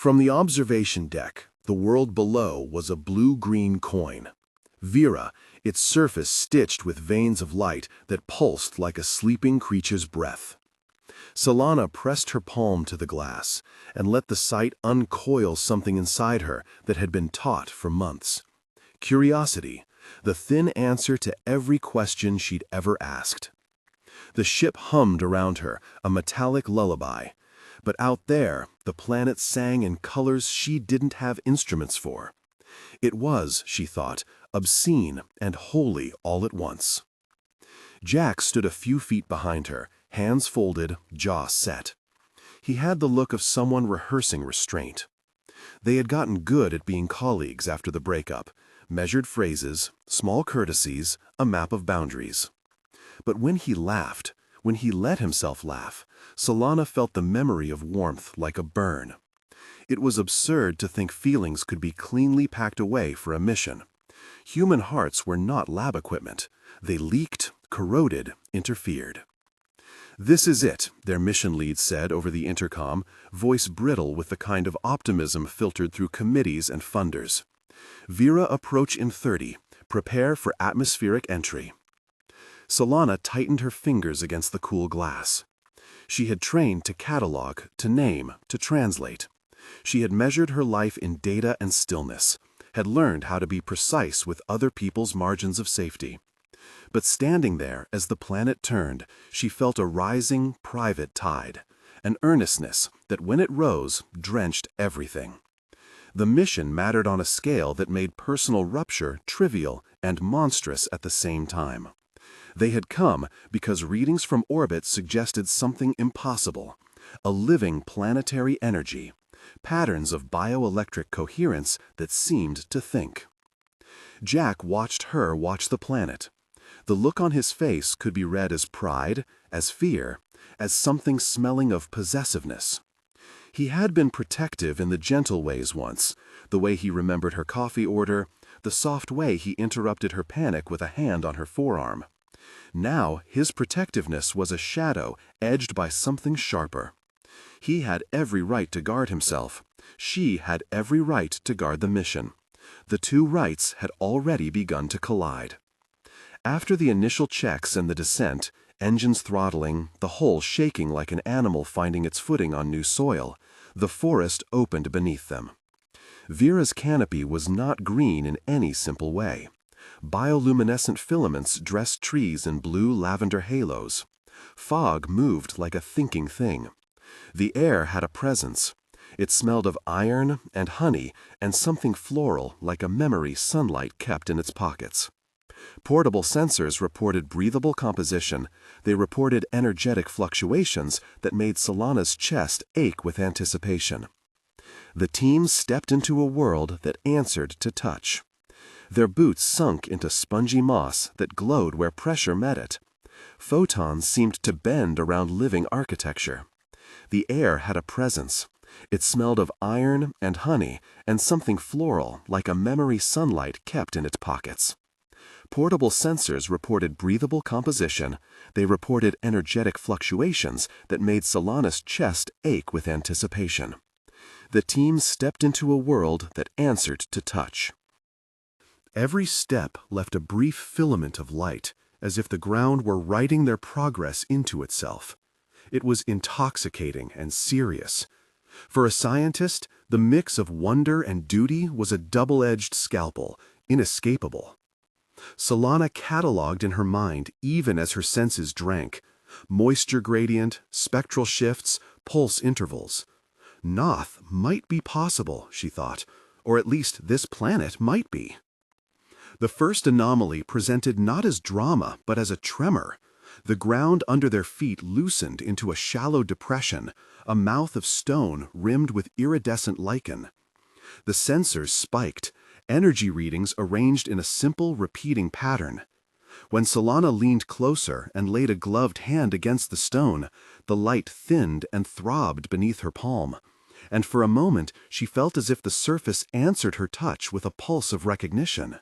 From the observation deck, the world below was a blue-green coin. Veera, its surface stitched with veins of light that pulsed like a sleeping creature's breath. Salana pressed her palm to the glass and let the sight uncoil something inside her that had been taut for months. Curiosity, the thin answer to every question she'd ever asked. The ship hummed around her, a metallic lullaby. But out there, the planet sang in colors she didn't have instruments for. It was, she thought, obscene and holy all at once. Jack stood a few feet behind her, hands folded, jaw set. He had the look of someone rehearsing restraint. They had gotten good at being colleagues after the breakup, measured phrases, small courtesies, a map of boundaries. But when he laughed, when he let himself laugh, Salana felt the memory of warmth like a burn. It was absurd to think feelings could be cleanly packed away for a mission. Human hearts were not lab equipment. They leaked, corroded, interfered. "This is it," their mission lead said over the intercom, voice brittle with the kind of optimism filtered through committees and funders. "Veera approach in 30. Prepare for atmospheric entry." Salana tightened her fingers against the cool glass. She had trained to catalog, to name, to translate. She had measured her life in data and stillness, had learned how to be precise with other people's margins of safety. But standing there as the planet turned, she felt a rising, private tide, an earnestness that when it rose, drenched everything. The mission mattered on a scale that made personal rupture trivial and monstrous at the same time. They had come because readings from orbit suggested something impossible, a living planetary energy, patterns of bioelectric coherence that seemed to think. Jack watched her watch the planet. The look on his face could be read as pride, as fear, as something smelling of possessiveness. He had been protective in the gentle ways once, the way he remembered her coffee order, the soft way he interrupted her panic with a hand on her forearm. Now his protectiveness was a shadow edged by something sharper. He had every right to guard himself. She had every right to guard the mission. The two rights had already begun to collide. After the initial checks and the descent, engines throttling, the hull shaking like an animal finding its footing on new soil, the forest opened beneath them. Veera's canopy was not green in any simple way. Bioluminescent filaments dressed trees in blue lavender halos. Fog moved like a thinking thing. The air had a presence. It smelled of iron and honey and something floral like a memory sunlight kept in its pockets. Portable sensors reported breathable composition. They reported energetic fluctuations that made Salana's chest ache with anticipation. The team stepped into a world that answered to touch. Their boots sunk into spongy moss that glowed where pressure met it. Photons seemed to bend around living architecture. The air had a presence. It smelled of iron and honey and something floral like a memory sunlight kept in its pockets. Portable sensors reported breathable composition. They reported energetic fluctuations that made Salana's chest ache with anticipation. The team stepped into a world that answered to touch. Every step left a brief filament of light, as if the ground were writing their progress into itself. It was intoxicating and serious. For a scientist, the mix of wonder and duty was a double-edged scalpel, inescapable. Salana cataloged in her mind even as her senses drank. Moisture gradient, spectral shifts, pulse intervals. Noth might be possible, she thought, or at least this planet might be. The first anomaly presented not as drama, but as a tremor. The ground under their feet loosened into a shallow depression, a mouth of stone rimmed with iridescent lichen. The sensors spiked, energy readings arranged in a simple, repeating pattern. When Salana leaned closer and laid a gloved hand against the stone, the light thinned and throbbed beneath her palm. And for a moment she felt as if the surface answered her touch with a pulse of recognition.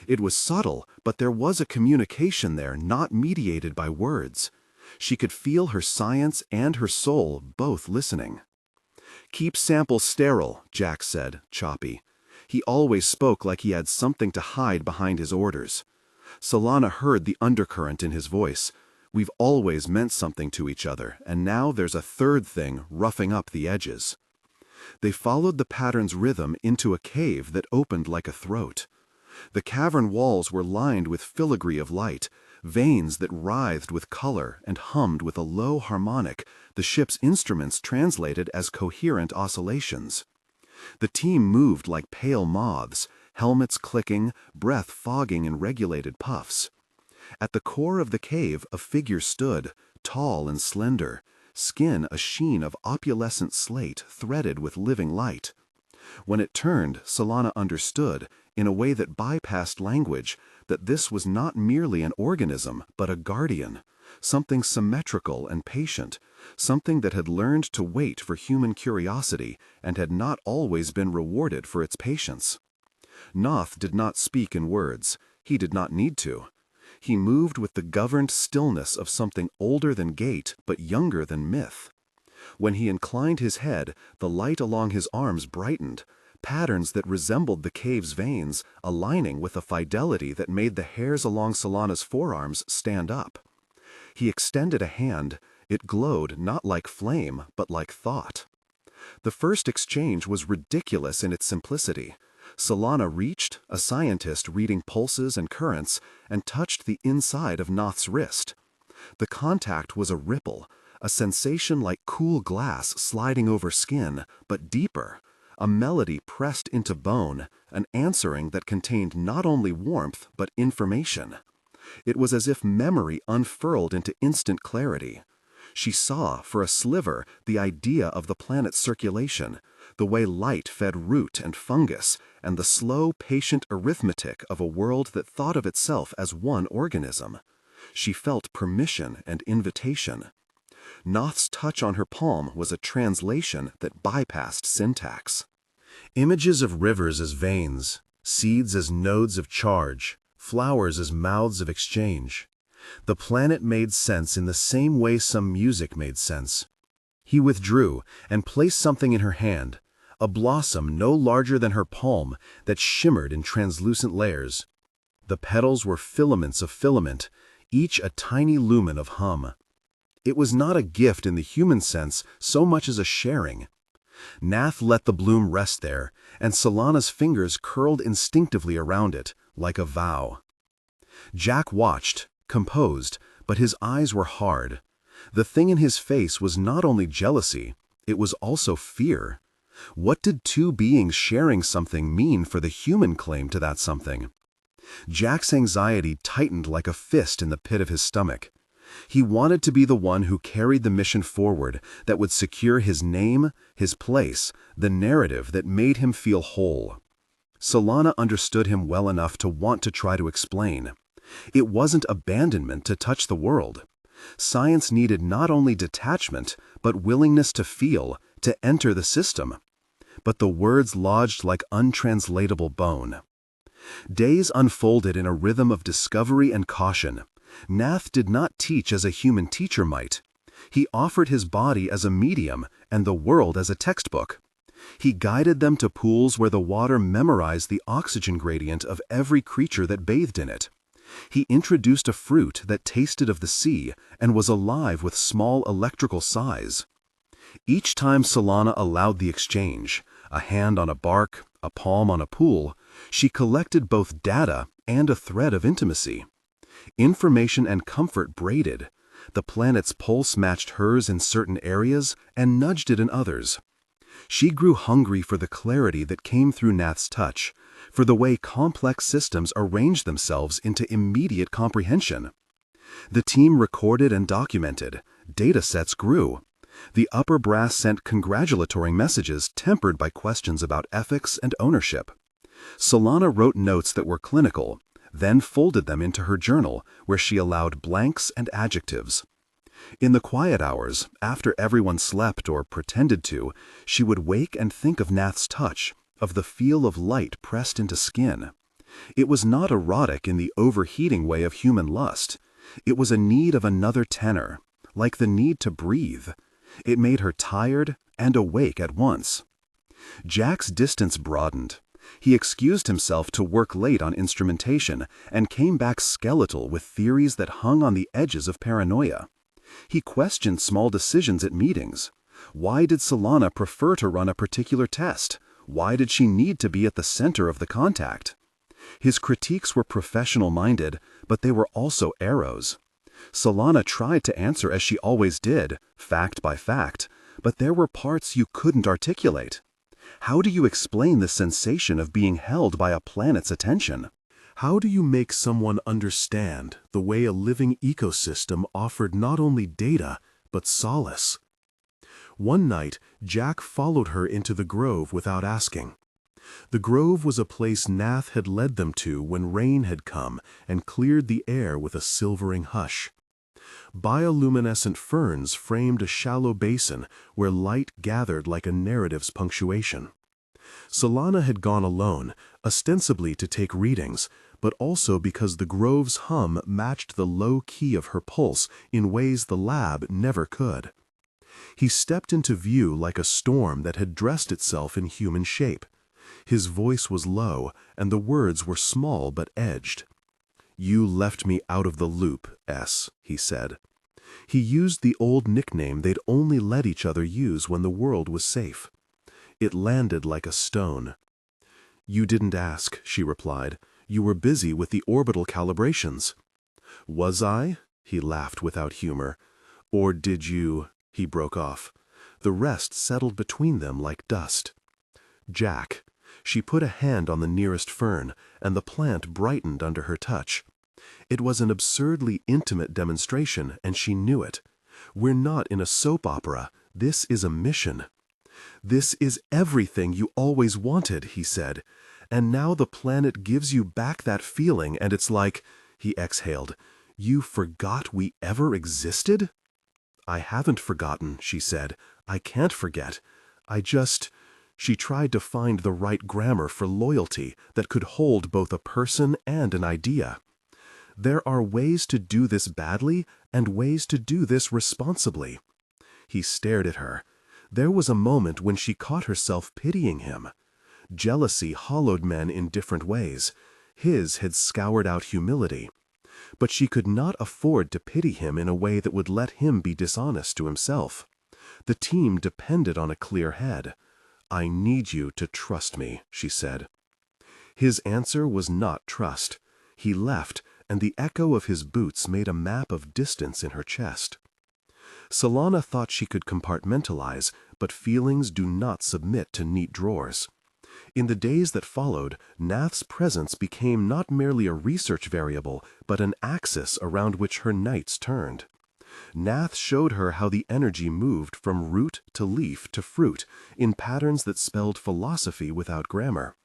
It was subtle, but there was a communication there not mediated by words. She could feel her science and her soul both listening. "Keep samples sterile," Jack said, choppy. He always spoke like he had something to hide behind his orders. Salana heard the undercurrent in his voice. We've always meant something to each other, and now there's a third thing roughing up the edges. They followed the pattern's rhythm into a cave that opened like a throat. The cavern walls were lined with filigree of light, veins that writhed with color and hummed with a low harmonic the ship's instruments translated as coherent oscillations. The team moved like pale moths, helmets clicking, breath fogging in regulated puffs. At the core of the cave a figure stood, tall and slender, skin a sheen of opalescent slate threaded with living light. When it turned, Salana understood, in a way that bypassed language, that this was not merely an organism, but a guardian, something symmetrical and patient, something that had learned to wait for human curiosity and had not always been rewarded for its patience. Noth did not speak in words. He did not need to. He moved with the governed stillness of something older than gait but younger than myth. When he inclined his head, the light along his arms brightened, patterns that resembled the cave's veins, aligning with a fidelity that made the hairs along Salana's forearms stand up. He extended a hand. It glowed not like flame, but like thought. The first exchange was ridiculous in its simplicity. Salana reached, a scientist reading pulses and currents, and touched the inside of Noth's wrist. The contact was a ripple, a sensation like cool glass sliding over skin, but deeper, a melody pressed into bone, an answering that contained not only warmth but information. It was as if memory unfurled into instant clarity. She saw, for a sliver, the idea of the planet's circulation, the way light fed root and fungus, and the slow, patient arithmetic of a world that thought of itself as one organism. She felt permission and invitation. Noth's touch on her palm was a translation that bypassed syntax. Images of rivers as veins, seeds as nodes of charge, flowers as mouths of exchange. The planet made sense in the same way some music made sense. He withdrew and placed something in her hand, a blossom no larger than her palm that shimmered in translucent layers. The petals were filaments of filament, each a tiny lumen of hum. It was not a gift in the human sense so much as a sharing. Nath let the bloom rest there, and Salana's fingers curled instinctively around it, like a vow. Jack watched, composed, but his eyes were hard. The thing in his face was not only jealousy, it was also fear. What did two beings sharing something mean for the human claim to that something? Jack's anxiety tightened like a fist in the pit of his stomach. He wanted to be the one who carried the mission forward, that would secure his name, his place, the narrative that made him feel whole. Salana understood him well enough to want to try to explain. It wasn't abandonment to touch the world. Science needed not only detachment, but willingness to feel, to enter the system. But the words lodged like untranslatable bone. Days unfolded in a rhythm of discovery and caution. Nath did not teach as a human teacher might. He offered his body as a medium and the world as a textbook. He guided them to pools where the water memorized the oxygen gradient of every creature that bathed in it. He introduced a fruit that tasted of the sea and was alive with small electrical sighs. Each time Salana allowed the exchange, a hand on a bark, a palm on a pool, she collected both data and a thread of intimacy. Information and comfort braided. The planet's pulse matched hers in certain areas and nudged it in others. She grew hungry for the clarity that came through Nath's touch, for the way complex systems arranged themselves into immediate comprehension. The team recorded and documented. Data sets grew. The upper brass sent congratulatory messages tempered by questions about ethics and ownership. Salana wrote notes that were clinical, then folded them into her journal, where she allowed blanks and adjectives. In the quiet hours, after everyone slept or pretended to, she would wake and think of Nath's touch, of the feel of light pressed into skin. It was not erotic in the overheating way of human lust. It was a need of another tenor, like the need to breathe. It made her tired and awake at once. Jack's distance broadened. He excused himself to work late on instrumentation and came back skeletal with theories that hung on the edges of paranoia. He questioned small decisions at meetings. Why did Salana prefer to run a particular test? Why did she need to be at the center of the contact? His critiques were professional-minded, but they were also arrows. Salana tried to answer as she always did, fact by fact, but there were parts you couldn't articulate. How do you explain the sensation of being held by a planet's attention? How do you make someone understand the way a living ecosystem offered not only data, but solace? One night, Jack followed her into the grove without asking. The grove was a place Nath had led them to when rain had come and cleared the air with a silvering hush. Bioluminescent ferns framed a shallow basin where light gathered like a narrative's punctuation. Salana had gone alone, ostensibly to take readings, but also because the grove's hum matched the low key of her pulse in ways the lab never could. He stepped into view like a storm that had dressed itself in human shape. His voice was low, and the words were small but edged. "You left me out of the loop, S," he said. He used the old nickname they'd only let each other use when the world was safe. It landed like a stone. "You didn't ask," she replied. "You were busy with the orbital calibrations." "Was I?" He laughed without humor. "Or did you?" He broke off. The rest settled between them like dust. "Jack." She put a hand on the nearest fern, and the plant brightened under her touch. It was an absurdly intimate demonstration, and she knew it. "We're not in a soap opera. This is a mission." "This is everything you always wanted," he said. "And now the planet gives you back that feeling, and it's like," he exhaled, "you forgot we ever existed?" "I haven't forgotten," she said. "I can't forget. I just—" She tried to find the right grammar for loyalty that could hold both a person and an idea. "There are ways to do this badly and ways to do this responsibly." He stared at her. There was a moment when she caught herself pitying him. Jealousy hollowed men in different ways. His had scoured out humility. But she could not afford to pity him in a way that would let him be dishonest to himself. The team depended on a clear head. "I need you to trust me," she said. His answer was not trust. He left, and the echo of his boots made a map of distance in her chest. Salana thought she could compartmentalize, but feelings do not submit to neat drawers. In the days that followed, Nath's presence became not merely a research variable, but an axis around which her nights turned. Nath showed her how the energy moved from root to leaf to fruit, in patterns that spelled philosophy without grammar.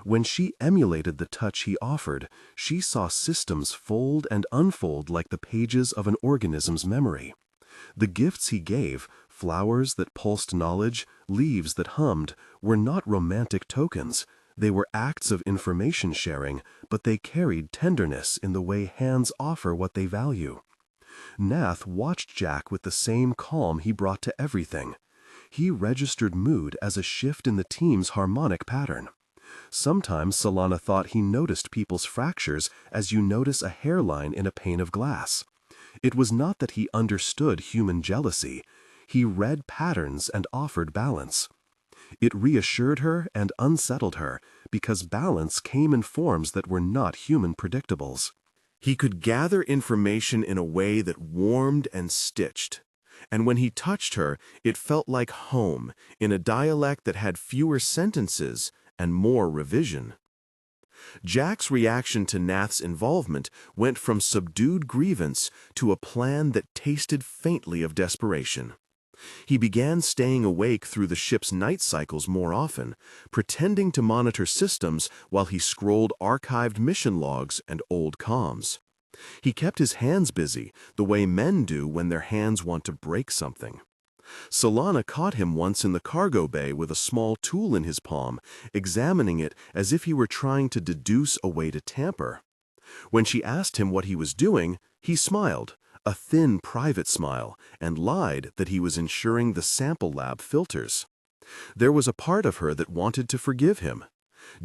When she emulated the touch he offered, she saw systems fold and unfold like the pages of an organism's memory. The gifts he gave, flowers that pulsed knowledge, leaves that hummed, were not romantic tokens. They were acts of information sharing, but they carried tenderness in the way hands offer what they value. Nath watched Jack with the same calm he brought to everything. He registered mood as a shift in the team's harmonic pattern. Sometimes Salana thought he noticed people's fractures as you notice a hairline in a pane of glass. It was not that he understood human jealousy. He read patterns and offered balance. It reassured her and unsettled her, because balance came in forms that were not human predictables. He could gather information in a way that warmed and stitched. And when he touched her, it felt like home, in a dialect that had fewer sentences and more revision. Jack's reaction to Nath's involvement went from subdued grievance to a plan that tasted faintly of desperation. He began staying awake through the ship's night cycles more often, pretending to monitor systems while he scrolled archived mission logs and old comms. He kept his hands busy, the way men do when their hands want to break something. Salana caught him once in the cargo bay with a small tool in his palm, examining it as if he were trying to deduce a way to tamper. When she asked him what he was doing, he smiled, a thin private smile, and lied that he was ensuring the sample lab filters. There was a part of her that wanted to forgive him.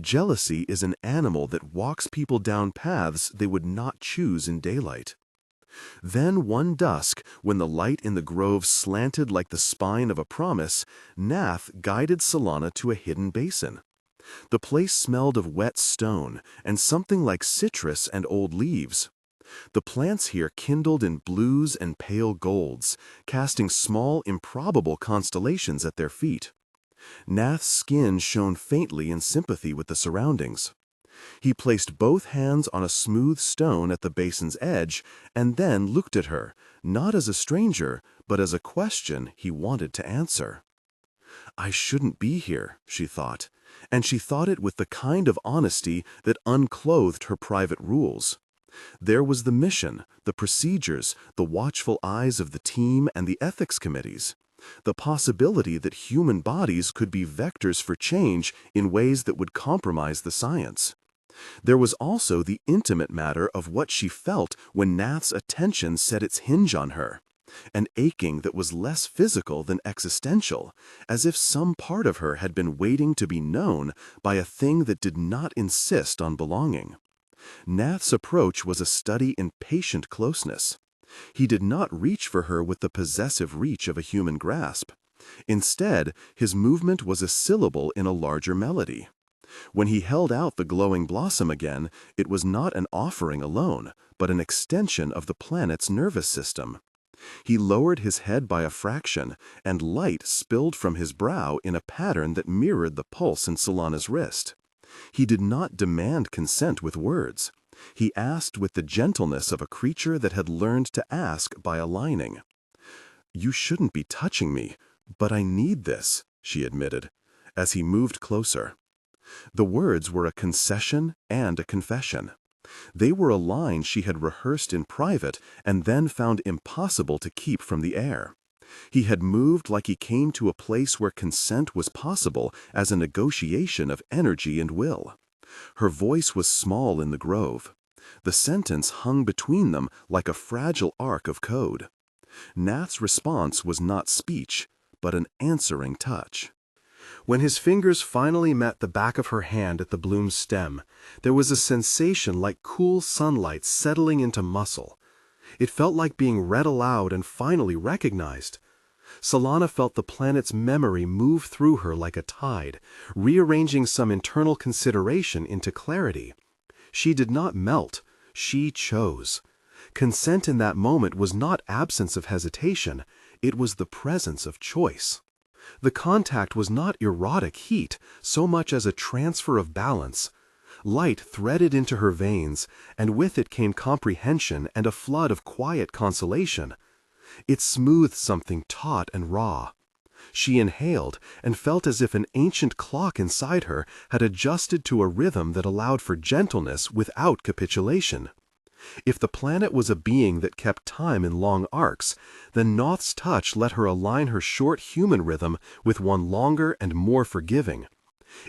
Jealousy is an animal that walks people down paths they would not choose in daylight. Then one dusk, when the light in the grove slanted like the spine of a promise, Nath guided Salana to a hidden basin. The place smelled of wet stone and something like citrus and old leaves. The plants here kindled in blues and pale golds, casting small, improbable constellations at their feet. Nath's skin shone faintly in sympathy with the surroundings. He placed both hands on a smooth stone at the basin's edge and then looked at her, not as a stranger, but as a question he wanted to answer. "I shouldn't be here," she thought, and she thought it with the kind of honesty that unclothed her private rules. There was the mission, the procedures, the watchful eyes of the team and the ethics committees. The possibility that human bodies could be vectors for change in ways that would compromise the science. There was also the intimate matter of what she felt when Nath's attention set its hinge on her, an aching that was less physical than existential, as if some part of her had been waiting to be known by a thing that did not insist on belonging. Nath's approach was a study in patient closeness. He did not reach for her with the possessive reach of a human grasp. Instead, his movement was a syllable in a larger melody. When he held out the glowing blossom again, it was not an offering alone, but an extension of the planet's nervous system. He lowered his head by a fraction, and light spilled from his brow in a pattern that mirrored the pulse in Salana's wrist. He did not demand consent with words. He asked with the gentleness of a creature that had learned to ask by aligning. "You shouldn't be touching me, but I need this," she admitted, as he moved closer. The words were a concession and a confession. They were a line she had rehearsed in private and then found impossible to keep from the air. He had moved like he came to a place where consent was possible as a negotiation of energy and will. Her voice was small in the grove. The sentence hung between them like a fragile arc of code. Nath's response was not speech, but an answering touch. When his fingers finally met the back of her hand at the bloom's stem, there was a sensation like cool sunlight settling into muscle. It felt like being read aloud and finally recognized. Salana felt the planet's memory move through her like a tide, rearranging some internal consideration into clarity. She did not melt, she chose. Consent in that moment was not absence of hesitation, it was the presence of choice. The contact was not erotic heat so much as a transfer of balance. Light threaded into her veins, and with it came comprehension and a flood of quiet consolation. It smoothed something taut and raw. She inhaled and felt as if an ancient clock inside her had adjusted to a rhythm that allowed for gentleness without capitulation. If the planet was a being that kept time in long arcs, then Noth's touch let her align her short human rhythm with one longer and more forgiving.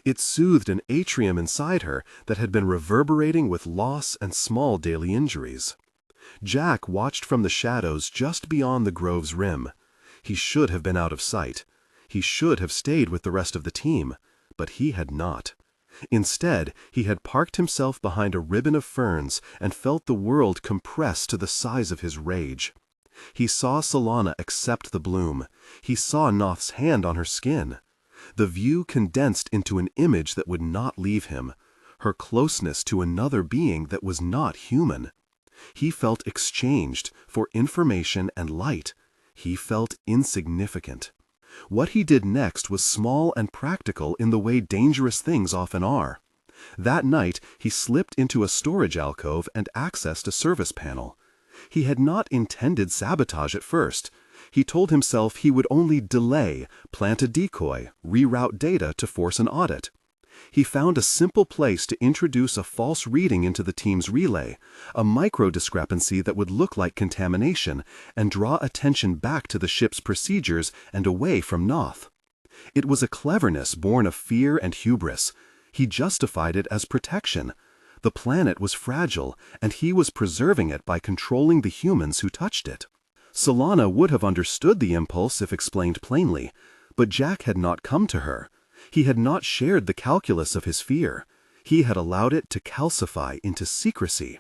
It soothed an atrium inside her that had been reverberating with loss and small daily injuries. Jack watched from the shadows just beyond the grove's rim. He should have been out of sight. He should have stayed with the rest of the team, but he had not. Instead, he had parked himself behind a ribbon of ferns and felt the world compress to the size of his rage. He saw Salana accept the bloom. He saw Noth's hand on her skin. The view condensed into an image that would not leave him, her closeness to another being that was not human. He felt exchanged for information and light. He felt insignificant. What he did next was small and practical in the way dangerous things often are. That night, he slipped into a storage alcove and accessed a service panel. He had not intended sabotage at first. He told himself he would only delay, plant a decoy, reroute data to force an audit. He found a simple place to introduce a false reading into the team's relay, a micro-discrepancy that would look like contamination, and draw attention back to the ship's procedures and away from Noth. It was a cleverness born of fear and hubris. He justified it as protection. The planet was fragile, and he was preserving it by controlling the humans who touched it. Salana would have understood the impulse if explained plainly, but Jack had not come to her. He had not shared the calculus of his fear. He had allowed it to calcify into secrecy.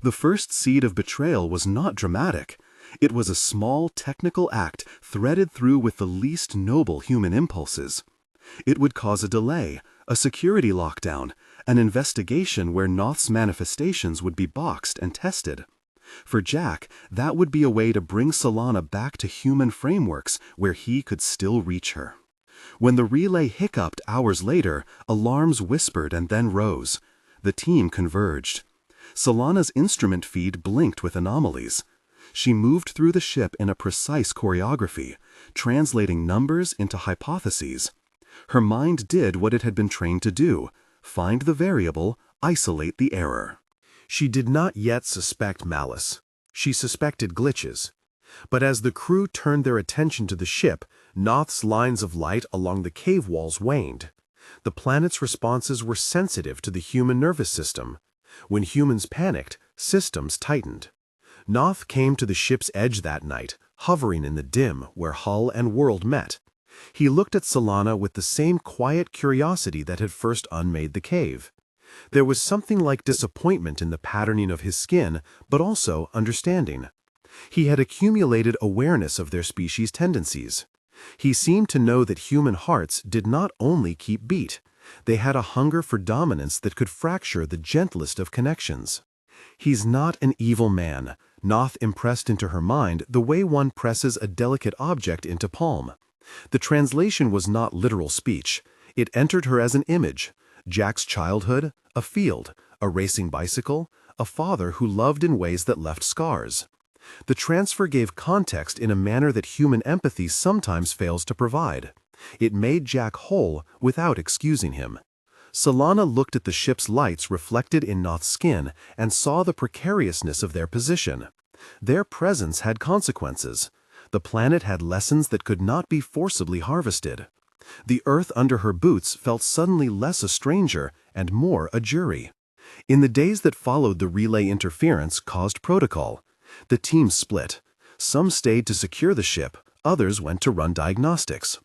The first seed of betrayal was not dramatic. It was a small technical act threaded through with the least noble human impulses. It would cause a delay, a security lockdown, an investigation where Noth's manifestations would be boxed and tested. For Jack, that would be a way to bring Salana back to human frameworks where he could still reach her. When the relay hiccuped hours later, alarms whispered and then rose. The team converged. Salana's instrument feed blinked with anomalies. She moved through the ship in a precise choreography, translating numbers into hypotheses. Her mind did what it had been trained to do: find the variable, isolate the error. She did not yet suspect malice. She suspected glitches. But as the crew turned their attention to the ship, Noth's lines of light along the cave walls waned. The planet's responses were sensitive to the human nervous system. When humans panicked, systems tightened. Noth came to the ship's edge that night, hovering in the dim where hull and world met. He looked at Salana with the same quiet curiosity that had first unmade the cave. There was something like disappointment in the patterning of his skin, but also understanding. He had accumulated awareness of their species' tendencies. He seemed to know that human hearts did not only keep beat. They had a hunger for dominance that could fracture the gentlest of connections. "He's not an evil man," Noth impressed into her mind the way one presses a delicate object into palm. The translation was not literal speech. It entered her as an image: Jack's childhood, a field, a racing bicycle, a father who loved in ways that left scars. The transfer gave context in a manner that human empathy sometimes fails to provide. It made Jack whole without excusing him. Salana looked at the ship's lights reflected in Noth's skin and saw the precariousness of their position. Their presence had consequences. The planet had lessons that could not be forcibly harvested. The earth under her boots felt suddenly less a stranger and more a jury. In the days that followed, the relay interference caused protocol. The team split. Some stayed to secure the ship, others went to run diagnostics.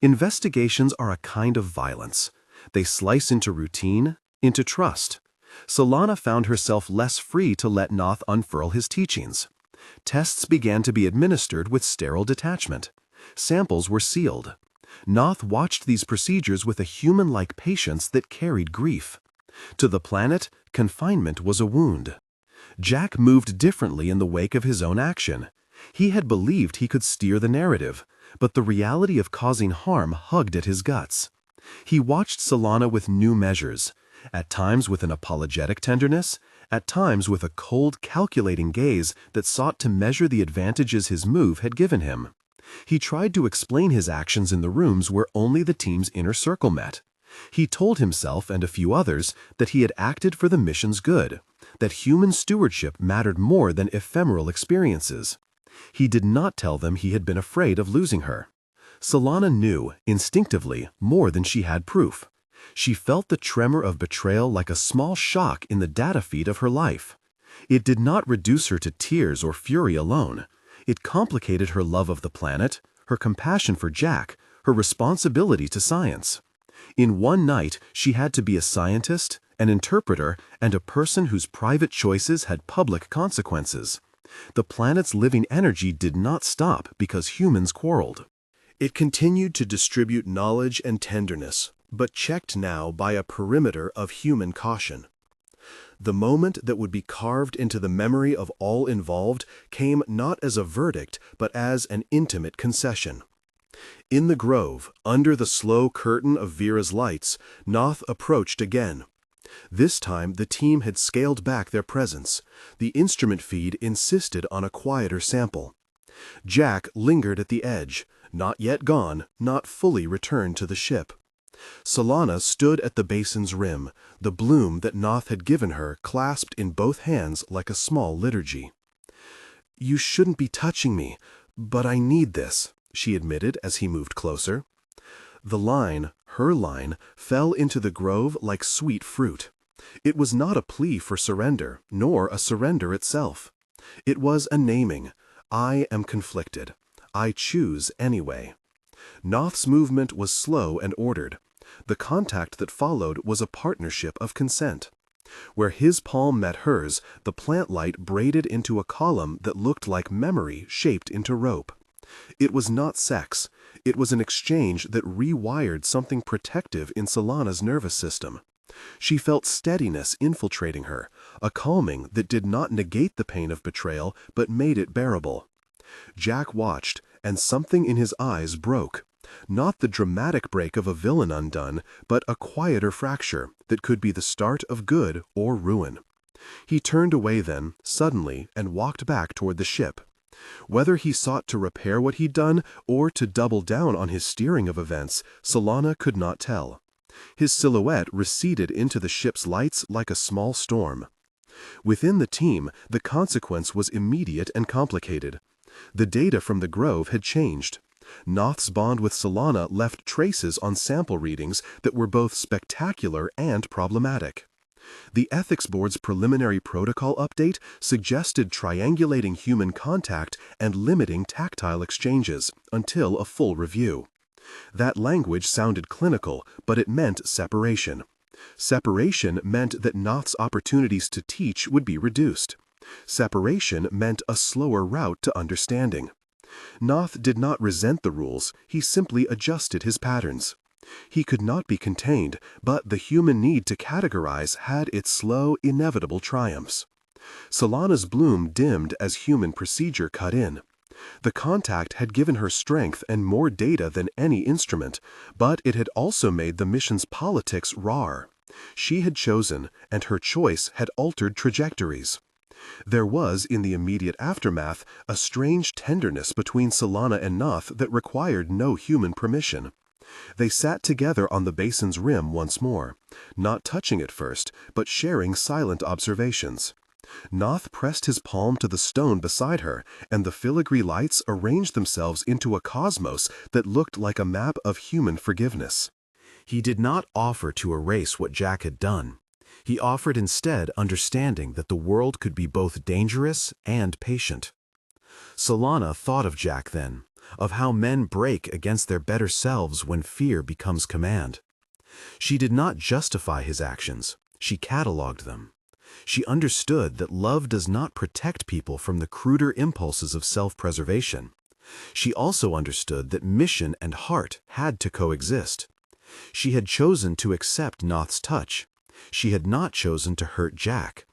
Investigations are a kind of violence. They slice into routine, into trust. Salana found herself less free to let Noth unfurl his teachings. Tests began to be administered with sterile detachment. Samples were sealed. Noth watched these procedures with a human-like patience that carried grief. To the planet, confinement was a wound. Jack moved differently in the wake of his own action. He had believed he could steer the narrative, but the reality of causing harm hugged at his guts. He watched Salana with new measures, at times with an apologetic tenderness, at times with a cold, calculating gaze that sought to measure the advantages his move had given him. He tried to explain his actions in the rooms where only the team's inner circle met. He told himself and a few others that he had acted for the mission's good, that human stewardship mattered more than ephemeral experiences. He did not tell them he had been afraid of losing her. Salana knew, instinctively, more than she had proof. She felt the tremor of betrayal like a small shock in the data feed of her life. It did not reduce her to tears or fury alone. It complicated her love of the planet, her compassion for Jack, her responsibility to science. In one night, she had to be a scientist, an interpreter, and a person whose private choices had public consequences. The planet's living energy did not stop because humans quarreled. It continued to distribute knowledge and tenderness, but checked now by a perimeter of human caution. The moment that would be carved into the memory of all involved came not as a verdict, but as an intimate concession. In the grove, under the slow curtain of Veera's lights, Noth approached again. This time the team had scaled back their presence. The instrument feed insisted on a quieter sample. Jack lingered at the edge, not yet gone, not fully returned to the ship. Salana stood at the basin's rim, the bloom that Noth had given her clasped in both hands like a small liturgy. "You shouldn't be touching me, but I need this," she admitted as he moved closer. The line, her line, fell into the grove like sweet fruit. It was not a plea for surrender, nor a surrender itself. It was a naming. I am conflicted. I choose anyway. Noth's movement was slow and ordered. The contact that followed was a partnership of consent. Where his palm met hers, the plant light braided into a column that looked like memory shaped into rope. It was not sex. It was an exchange that rewired something protective in Salana's nervous system. She felt steadiness infiltrating her, a calming that did not negate the pain of betrayal but made it bearable. Jack watched, and something in his eyes broke. Not the dramatic break of a villain undone, but a quieter fracture that could be the start of good or ruin. He turned away then, suddenly, and walked back toward the ship. Whether he sought to repair what he'd done or to double down on his steering of events, Salana could not tell. His silhouette receded into the ship's lights like a small storm. Within the team, the consequence was immediate and complicated. The data from the Grove had changed. Noth's bond with Salana left traces on sample readings that were both spectacular and problematic. The Ethics Board's preliminary protocol update suggested triangulating human contact and limiting tactile exchanges until a full review. That language sounded clinical, but it meant separation. Separation meant that Noth's opportunities to teach would be reduced. Separation meant a slower route to understanding. Noth did not resent the rules, he simply adjusted his patterns. He could not be contained, but the human need to categorize had its slow, inevitable triumphs. Salana's bloom dimmed as human procedure cut in. The contact had given her strength and more data than any instrument, but it had also made the mission's politics raw. She had chosen, and her choice had altered trajectories. There was, in the immediate aftermath, a strange tenderness between Salana and Noth that required no human permission. They sat together on the basin's rim once more, not touching at first, but sharing silent observations. Noth pressed his palm to the stone beside her, and the filigree lights arranged themselves into a cosmos that looked like a map of human forgiveness. He did not offer to erase what Jack had done. He offered instead understanding that the world could be both dangerous and patient. Salana thought of Jack then, of how men break against their better selves when fear becomes command. She did not justify his actions, she cataloged them. She understood that love does not protect people from the cruder impulses of self-preservation. She also understood that mission and heart had to coexist. She had chosen to accept Noth's touch. She had not chosen to hurt Jack.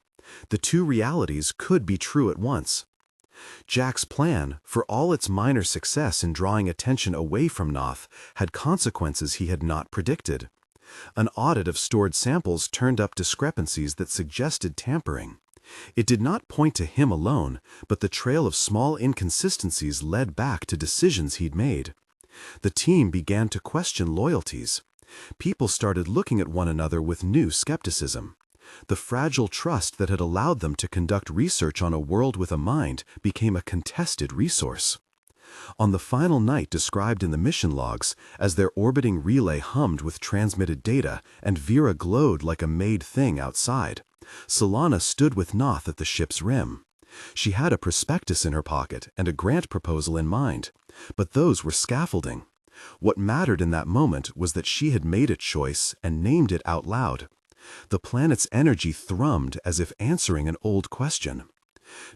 The two realities could be true at once. Jack's plan, for all its minor success in drawing attention away from Noth, had consequences he had not predicted. An audit of stored samples turned up discrepancies that suggested tampering. It did not point to him alone, but the trail of small inconsistencies led back to decisions he'd made. The team began to question loyalties. People started looking at one another with new skepticism. The fragile trust that had allowed them to conduct research on a world with a mind became a contested resource. On the final night described in the mission logs, as their orbiting relay hummed with transmitted data and Veera glowed like a made thing outside, Salana stood with Noth at the ship's rim. She had a prospectus in her pocket and a grant proposal in mind, but those were scaffolding. What mattered in that moment was that she had made a choice and named it out loud. The planet's energy thrummed as if answering an old question.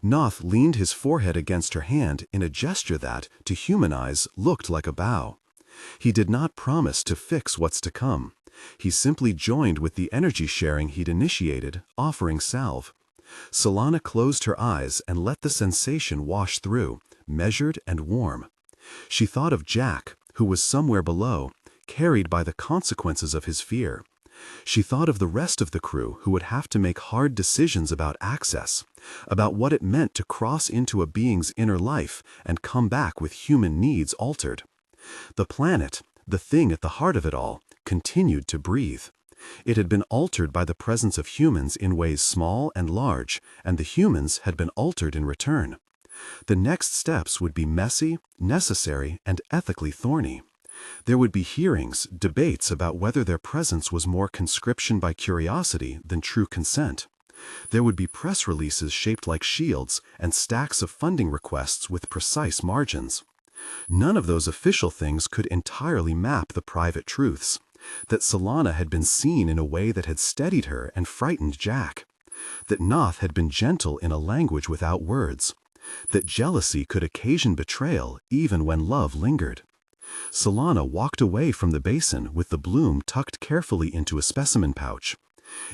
Noth leaned his forehead against her hand in a gesture that, to human eyes, looked like a bow. He did not promise to fix what's to come. He simply joined with the energy sharing he'd initiated, offering salve. Salana closed her eyes and let the sensation wash through, measured and warm. She thought of Jack, who was somewhere below, carried by the consequences of his fear. She thought of the rest of the crew who would have to make hard decisions about access, about what it meant to cross into a being's inner life and come back with human needs altered. The planet, the thing at the heart of it all, continued to breathe. It had been altered by the presence of humans in ways small and large, and the humans had been altered in return. The next steps would be messy, necessary, and ethically thorny. There would be hearings, debates about whether their presence was more conscription by curiosity than true consent. There would be press releases shaped like shields and stacks of funding requests with precise margins. None of those official things could entirely map the private truths. That Salana had been seen in a way that had steadied her and frightened Jack. That Noth had been gentle in a language without words. That jealousy could occasion betrayal even when love lingered. Salana walked away from the basin with the bloom tucked carefully into a specimen pouch.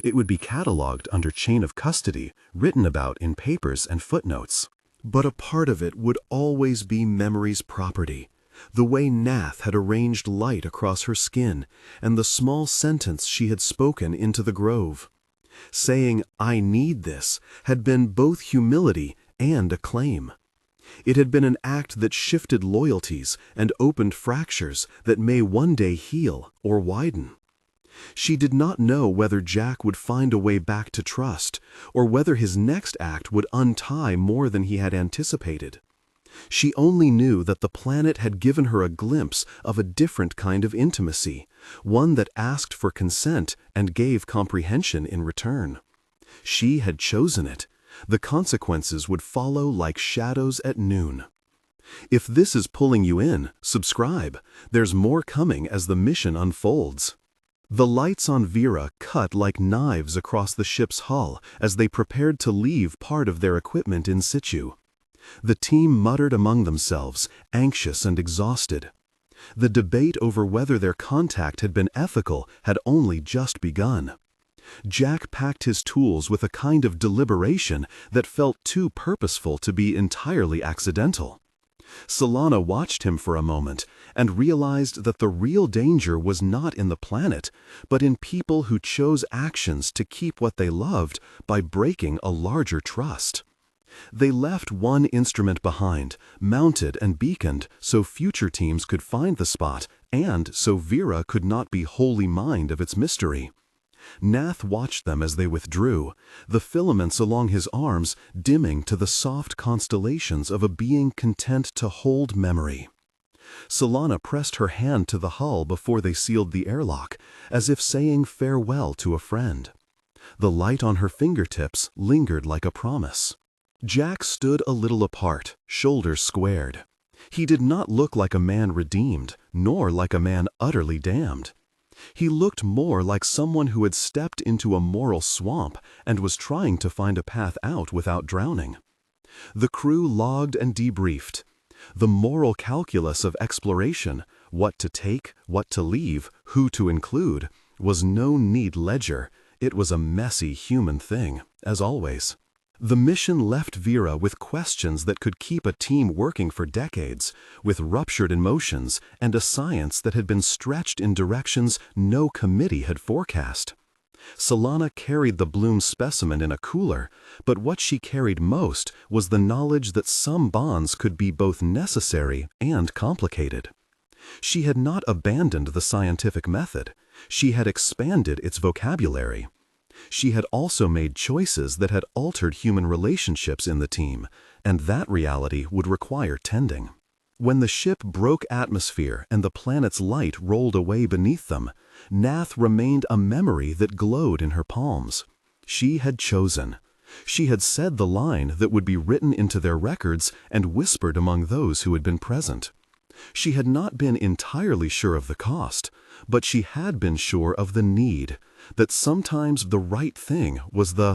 It would be catalogued under chain of custody, written about in papers and footnotes. But a part of it would always be memory's property. The way Nath had arranged light across her skin, and the small sentence she had spoken into the grove. Saying, "I need this," had been both humility and a claim. It had been an act that shifted loyalties and opened fractures that may one day heal or widen. She did not know whether Jack would find a way back to trust, or whether his next act would untie more than he had anticipated. She only knew that the planet had given her a glimpse of a different kind of intimacy, one that asked for consent and gave comprehension in return. She had chosen it. The consequences would follow like shadows at noon. If this is pulling you in, subscribe. There's more coming as the mission unfolds. The lights on Veera cut like knives across the ship's hull as they prepared to leave part of their equipment in situ. The team muttered among themselves, anxious and exhausted. The debate over whether their contact had been ethical had only just begun. Jack packed his tools with a kind of deliberation that felt too purposeful to be entirely accidental. Salana watched him for a moment and realized that the real danger was not in the planet, but in people who chose actions to keep what they loved by breaking a larger trust. They left one instrument behind, mounted and beaconed so future teams could find the spot and so Veera could not be wholly mined of its mystery. Nath watched them as they withdrew, the filaments along his arms dimming to the soft constellations of a being content to hold memory. Salana pressed her hand to the hull before they sealed the airlock, as if saying farewell to a friend. The light on her fingertips lingered like a promise. Jack stood a little apart, shoulders squared. He did not look like a man redeemed, nor like a man utterly damned. He looked more like someone who had stepped into a moral swamp and was trying to find a path out without drowning. The crew logged and debriefed. The moral calculus of exploration, what to take, what to leave, who to include, was no neat ledger. It was a messy human thing, as always. The mission left Veera with questions that could keep a team working for decades, with ruptured emotions and a science that had been stretched in directions no committee had forecast. Salana carried the bloom specimen in a cooler, but what she carried most was the knowledge that some bonds could be both necessary and complicated. She had not abandoned the scientific method. She had expanded its vocabulary. She had also made choices that had altered human relationships in the team, and that reality would require tending. When the ship broke atmosphere and the planet's light rolled away beneath them, Nath remained a memory that glowed in her palms. She had chosen. She had said the line that would be written into their records and whispered among those who had been present. She had not been entirely sure of the cost, but she had been sure of the need, that sometimes the right thing was the